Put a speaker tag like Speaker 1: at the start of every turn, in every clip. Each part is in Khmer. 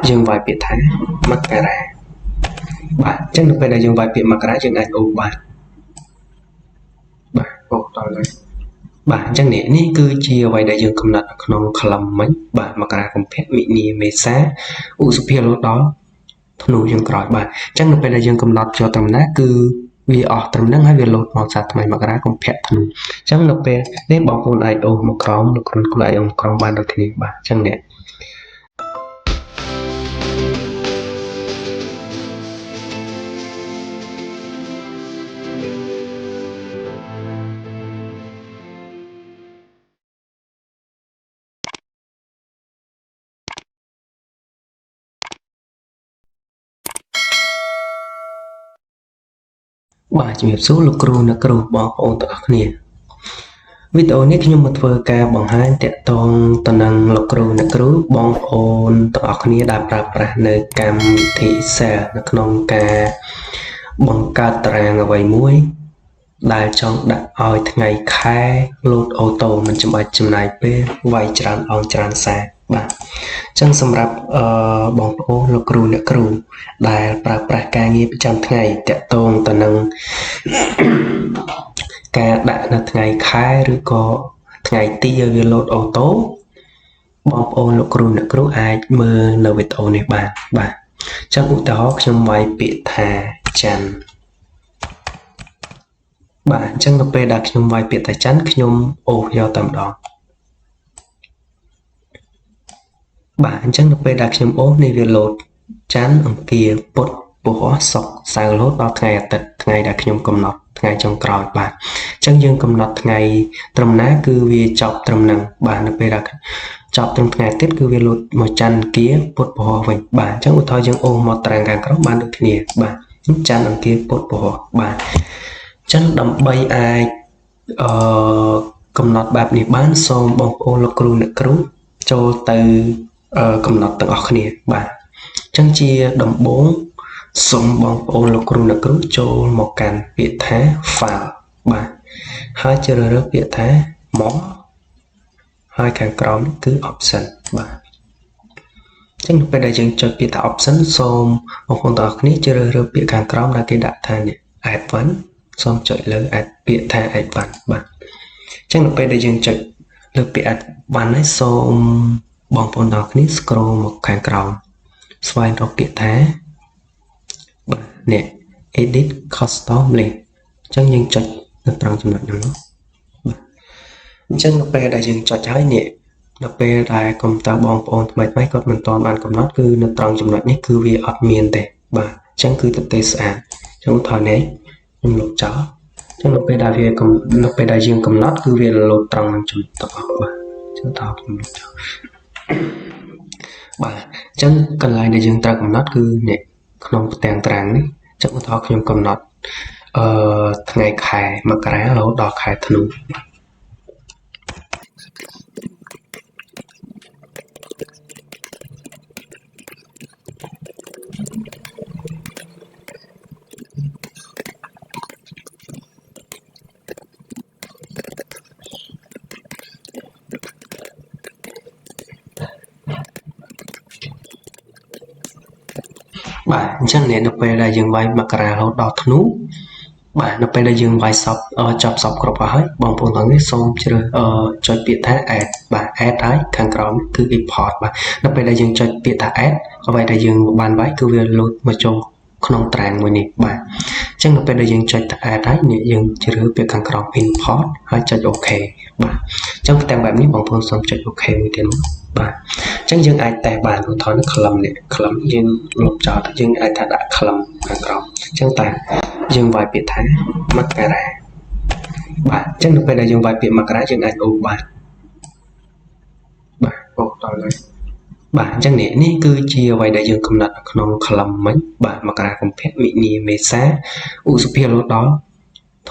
Speaker 1: យើងវាយពាក្យថាមករាបាទអញ្ចឹងនៅពេលដែលយើងវាយពាក្យមករាយើងអាចអូសបានបាទអូសដល់ហើយបាទអញ្ចឹងនេះគឺជាអ្វីដែលយើងកំណត់នៅក្នុងខ្លឹមមិញបាទមករាកុម្ភៈមិនិនាមេសាឧសភារហូតដល់ធ្នូយើងក្រោយបាទអញ្ចឹងនៅពេលដែលយើងកំណត់យកត្រឹមណាគឺវាអស់ត្រឹមហ្នឹងហើយវាលោតមកសាថ្មីមករាកុម្ភៈធ្នូអញ្ចឹងនៅពេលនេះបងប្អូនអាចអូសមកក្រោមលោកគ្រូអាចអូសមកក្រោមបានដូចគ្នាបាទអញ្ចឹងបាទជំរាបសួរលោកគ្រូអ្នកគ្រូបងប្អូនទាំងអស់គ្នាវីដេអូនេះខ្ញុំមកធ្វើការបង្ហាញតាក់ទងទៅនឹងលោកគ្រូអ្នកគ្រូបងប្អូនទាំងអស់គ្នាដែលប្រើប្រាស់នៅកម្មវិធី Excel នៅក្នុងការបង្កើតតារាងអ្វីមួយដែលចង់ដាក់ឲ្យថ្ងៃខែលោតអូតូមិនចាំបាច់ចំណាយពេលវាយច្រើនអង្គច្រើនសារបាទអញ្ចឹងសម្រាប់បងប្អូនលោកគ្រូអ្នកគ្រូដែលប្រើប្រាស់ការងារប្រចាំថ្ងៃតាក់ទងទៅនឹងការដាក់នៅថ្ងៃខែឬក៏ថ្ងៃទីឲ្យវាលោតអូតូបងប្អូនលោកគ្រូអ្នកគ្រូអាចមើលនៅវីដេអូនេះបានបាទអញ្ចឹងឧទាហរណ៍ខ្ញុំវាយពាក្យថាច័ន្ទបាទអញ្ចឹងនៅពេលដែលខ្ញុំវាយពាក្យថាច័ន្ទខ្ញុំអូសយកតែម្ដងបាទអញ្ចឹងនៅពេលដែលខ្ញុំអូសនេះវាលោតច័ន្ទអង្គារពុធពហុសុក្រសៅរ៍រហូតដល់ថ្ងៃអាទិត្យថ្ងៃដែលខ្ញុំកំណត់ថ្ងៃចុងក្រោយបាទអញ្ចឹងយើងកំណត់ថ្ងៃត្រឹមណាគឺវាចប់ត្រឹមហ្នឹងបាទនៅពេលដែលចប់ត្រឹមថ្ងៃអាទិត្យគឺវាលោតមកច័ន្ទអង្គារពុធពហុវិញបាទអញ្ចឹងឧទាហរណ៍យើងអូសមកតារាងខាងក្រោមបានដូចគ្នាបាទច័ន្ទអង្គារពុធពហុបាទអញ្ចឹងដើម្បីអាចកំណត់បែបនេះបានសូមបងប្អូនលោកគ្រូអ្នកគ្រូចូលទៅកំណត់ទាំងអស់គ្នាបាទអញ្ចឹងជាដំបូងសូមបងប្អូនលោកគ្រូអ្នកគ្រូចូលមកកាន់ពាក្យថា file បាទហើយជ្រើសរើសពាក្យថា more ហើយខាងក្រោមគឺ option បាទអញ្ចឹងពេលដែលយើងចុចពាក្យថា option សូមបងប្អូនទាំងអស់គ្នាជ្រើសរើសពាក្យខាងក្រោមដែលគេដាក់ថា add one សូមចុចលើ add ពាក្យថា add one បាទអញ្ចឹងនៅពេលដែលយើងចុចលើពាក្យ add one ហើយសូមបងប្អូនទាំងអស់គ្នា scroll មកខាងក្រោមស្វែងរកពាក្យថាបាទនេះ edit custom link អញ្ចឹងយើងចុចនៅត្រង់ចំណុចហ្នឹងបាទអញ្ចឹងនៅពេលដែលយើងចុចហើយនេះនៅពេលដែលកុំព្យូទ័របងប្អូនថ្មីគាត់មិនទាន់បានកំណត់គឺនៅត្រង់ចំណុចនេះគឺវាអត់មានទេបាទអញ្ចឹងគឺទទេស្អាតអញ្ចឹងថយនេះខ្ញុំលុបចោលអញ្ចឹងនៅពេលដែលយើងកំណត់គឺវាលោតត្រង់នឹងចំណុចទាំងអស់បាទអញ្ចឹងថយខ្ញុំលុបចោលបាទអញ្ចឹងកន្លែងដែលយើងត្រូវកំណត់គឺនេះក្នុងផ្ទាំងតារាងនេះអញ្ចឹងឧទាហរណ៍ខ្ញុំកំណត់ថ្ងៃខែមករារហូតដល់ខែធ្នូបាទអញ្ចឹងនៅពេលដែលយើងវាយមករារហូតដល់ធ្នូបាទនៅពេលដែលយើងវាយសពចប់សពគ្រប់ហើយបងប្អូនទាំងនេះសូមជ្រើសចុចពាក្យថា add បាទ add ហើយខាងក្រោមគឺ import បាទនៅពេលដែលយើងចុចពាក្យថា add អ្វីដែលយើងបានវាយគឺវាលោតមកចូលក្នុងតារាងមួយនេះបាទអញ្ចឹងនៅពេលដែលយើងចុចថា add ហើយនេះយើងជ្រើសពាក្យខាងក្រោម import ហើយចុច OK បាទអញ្ចឹងផ្ទាំងបែបនេះបងប្អូនសូមចុច OK មួយទៀតបាទអញ្ចឹងយើងអាចតេស្តបានឧទាហរណ៍ខ្លឹមនេះខ្លឹមយើងលុបចោលយើងអាចថាដាក់ខ្លឹមខាងក្រោមអញ្ចឹងតែយើងវាយពាក្យថាមករាបាទអញ្ចឹងនៅពេលដែលយើងវាយពាក្យមករាយើងអាចអូសបានបាទអូសដល់ហើយបាទអញ្ចឹងនេះគឺជាអ្វីដែលយើងកំណត់នៅក្នុងខ្លឹមមិញបាទមករាកុម្ភៈមិនិនាមេសាឧសភារហូតដល់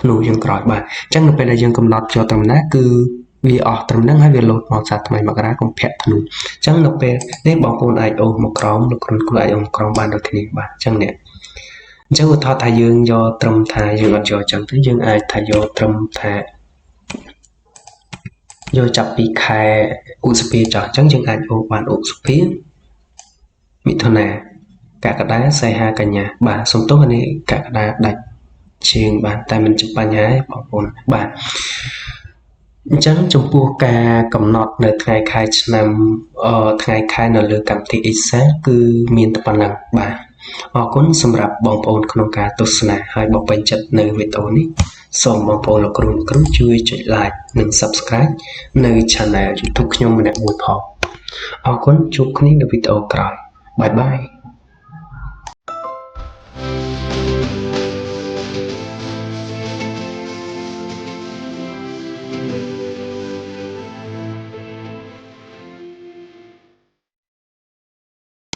Speaker 1: ធ្នូយើងក្រោយបាទអញ្ចឹងនៅពេលដែលយើងកំណត់យកត្រឹមណាគឺវាអស់ត្រឹមហ្នឹងហើយវាលោតមកសាថ្មីមករាកុម្ភៈធ្នូអញ្ចឹងនៅពេលនេះបងប្អូនអាចអូសមកក្រោមលោកគ្រូអាចអូសមកក្រោមបានដូចគ្នាបាទអញ្ចឹងអញ្ចឹងឧទាហរណ៍ថាយើងយកត្រឹមថាយើងអត់យកអញ្ចឹងទៅយើងអាចថាយកត្រឹមថាយកចាប់ពីខែឧសភាចុះអញ្ចឹងយើងអាចអូសបានឧសភា មិថុនាកក្កដាសីហាកញ្ញាបាទសំទោសនេះកក្កដាដាច់ជើងបាទតែមិនជាបញ្ហាទេបងប្អូនបាទអញ្ចឹងចំពោះការកំណត់នៅថ្ងៃខែឆ្នាំថ្ងៃខែនៅលើកម្មវិធី Excel គឺមានតែប៉ុណ្ណឹងបាទអរគុណសម្រាប់បងប្អូនក្នុងការទស្សនាហើយបើពេញចិត្តនៅវីដេអូនេះសូមបងប្អូនលោកគ្រូជួយចុច like និង Subscribe នៅ Channel YouTube ខ្ញុំម្នាក់មួយផងអរគុណជួបគ្នានៅវីដេអូក្រោយបាយបាយ